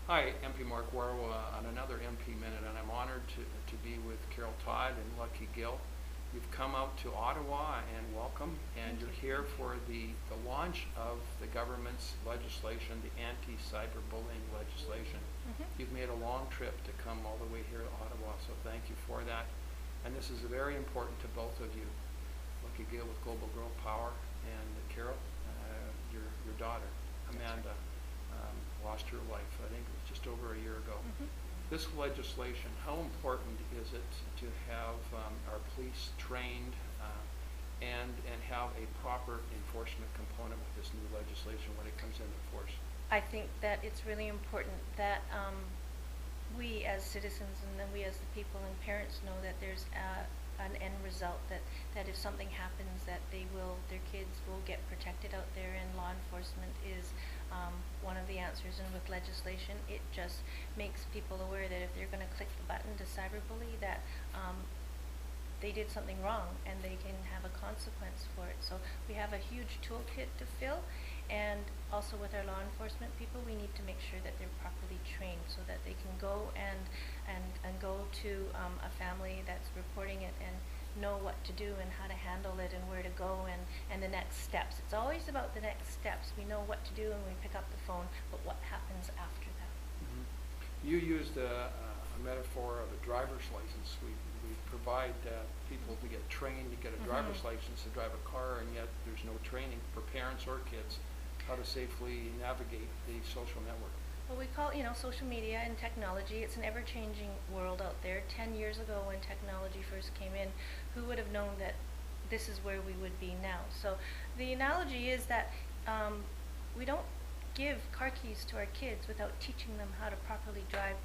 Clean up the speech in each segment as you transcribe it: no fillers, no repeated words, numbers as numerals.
Hi, MP Mark Warawa on another MP Minute, and I'm honored to be with Carol Todd and Lucky Gill. You've come out to Ottawa, and welcome, and you're here for the launch of the government's legislation, the anti-cyberbullying legislation. You've made a long trip to come all the way here to Ottawa, so thank you for that. And this is very important to both of you. Lucky Gill with Global Girl Power, and Carol, your daughter, Amanda, lost her life, I think it was just over a year ago. This legislation, how important is it to have our police trained and have a proper enforcement component with this new legislation when it comes into force? I think that it's really important that we as citizens and then we as the people and parents know that there's an end result, that if something happens that their kids will get protected out there, and law enforcement is one of the answers. And with legislation, it just makes people aware that if they're going to click the button to cyberbully, that they did something wrong and they can have a consequence for it. So we have a huge toolkit to fill, and also with our law enforcement people, we need to make sure that they're properly trained so that they can go and go to a family that's reporting it and know what to do and how to handle it and where to go and the next steps. It's always about the next steps. We know what to do when we pick up the phone, but what happens after that? You used a metaphor of a driver's license. We provide people to get trained to get a driver's license to drive a car, and yet there's no training for parents or kids how to safely navigate the social network. Well, we call social media and technology. It's an ever-changing world out there. 10 years ago when technology first came in, who would have known that this is where we would be now? So the analogy is that we don't give car keys to our kids without teaching them how to properly drive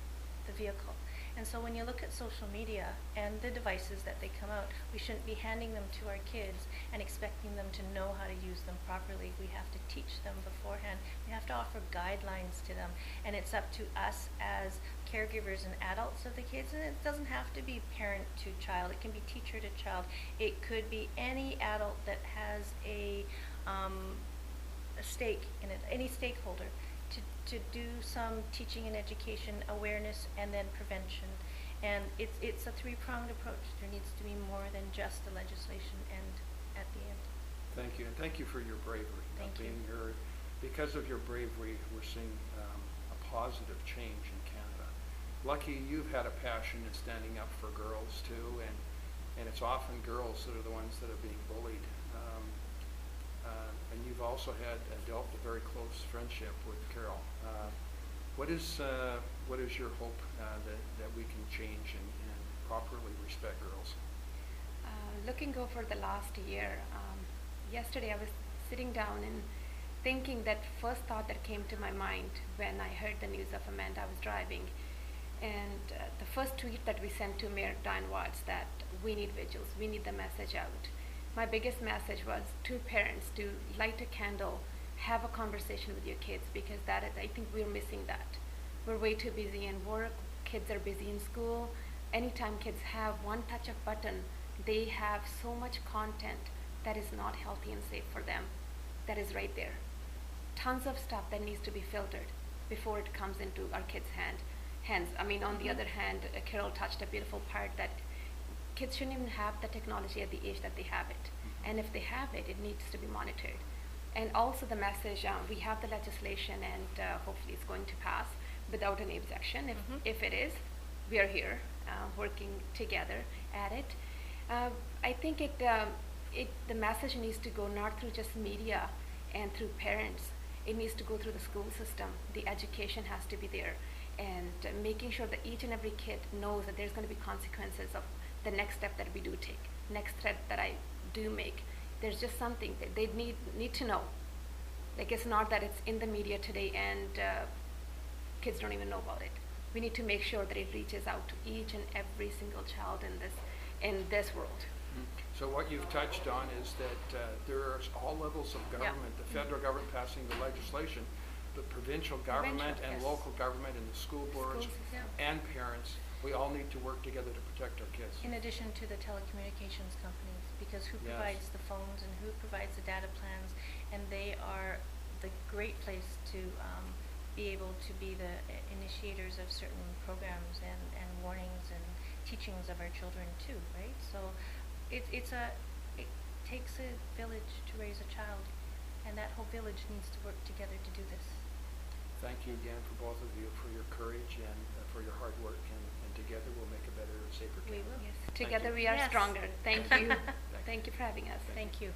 the vehicle. And so when you look at social media and the devices that they come out, we shouldn't be handing them to our kids and expecting them to know how to use them properly. We have to teach them beforehand. We have to offer guidelines to them, and it's up to us as caregivers and adults of the kids. And it doesn't have to be parent to child. It can be teacher to child. It could be any adult that has a stake in it, any stakeholder, to do some teaching and education, awareness, and then prevention. And it's a three-pronged approach. There needs to be more than just the legislation and at the end. Thank you, and thank you for your bravery. Thank you. Being here, because of your bravery, we're seeing a positive change in Canada. Lucky, you've had a passion in standing up for girls too, and it's often girls that are the ones that are being bullied. And you've also developed a very close friendship with Carol. What is your hope that we can change and properly respect girls? Looking over the last year, yesterday I was sitting down and thinking that first thought that came to my mind when I heard the news of Amanda. I was driving, and the first tweet that we sent to Mayor Diane was that we need vigils, we need the message out. My biggest message was to parents to light a candle, have a conversation with your kids, because I think we're missing that. We're way too busy in work, kids are busy in school. Anytime kids have one touch of button, they have so much content that is not healthy and safe for them. That is right there. Tons of stuff that needs to be filtered before it comes into our kids' hands. I mean, on the other hand, Carol touched a beautiful part that kids shouldn't even have the technology at the age that they have it. And if they have it, it needs to be monitored. And also the message, we have the legislation, and hopefully it's going to pass without any objection. If it is, we are here working together at it. I think the message needs to go not through just media and through parents. It needs to go through the school system. The education has to be there, and making sure that each and every kid knows that there's going to be consequences of the next step that we do take, next step that I do make. There's just something that they need to know. Like, it's not that it's in the media today and kids don't even know about it. We need to make sure that it reaches out to each and every single child in this world. So what you've touched on is that there's all levels of government, the federal government passing the legislation, the provincial government and local government and the school boards and parents. We all need to work together to protect our kids. In addition to the telecommunications companies, because who provides the phones and who provides the data plans, and they are the great place to be able to be the initiators of certain programs and warnings and teachings of our children too, right? So it takes a village to raise a child, and that whole village needs to work together to do this. Thank you again for both of you for your courage and for your hard work, and together we'll make a better, safer We Canada. will. Yes, Thank together you. we are Yes. stronger. Thank you. Thank Thank you for having us. Thank you.